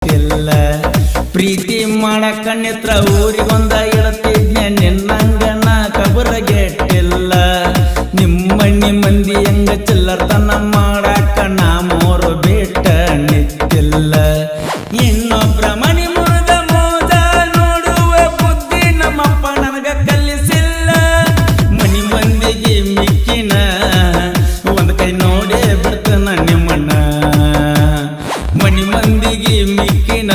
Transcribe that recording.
ಇಲ್ಲ ಪ್ರೀತಿ ಮಾಡಕ ನಿತ್ರ ಊರಿಗೊಂದ ಇಳತಿದ್ನೆ ನಿನ್ನಂಗನ ಕಬರಗೆಟ್ಟಿಲ್ಲ ನಿಮ್ಮಣ್ಣಿ ಮಂದಿ ಹೆಂಗ ಚಿಲ್ಲರ್ತನ ಮಾಡಾಕ ನಾ ಮೋರು ಬಿಟ್ಟ ನಿತ್ತಿಲ್ಲ ಇನ್ನೊಬ್ರ ಮಣಿ ಮುರಿದ ಮೋದ ನೋಡುವ ಬುದ್ಧಿ ನಮ್ಮಪ್ಪ ನನಗ ಕಲಿಸಿಲ್ಲ ಮನಿ ಮಂದಿಗೆ ಮಿಕ್ಕಿನ ಒಂದ್ ಕೈ ನೋಡೇ ಬಿಡ್ತನ ನಿಮ್ಮಣ್ಣ ಮನಿ ಮಂದಿಗೆ ಮಿಕ್ಕಿನ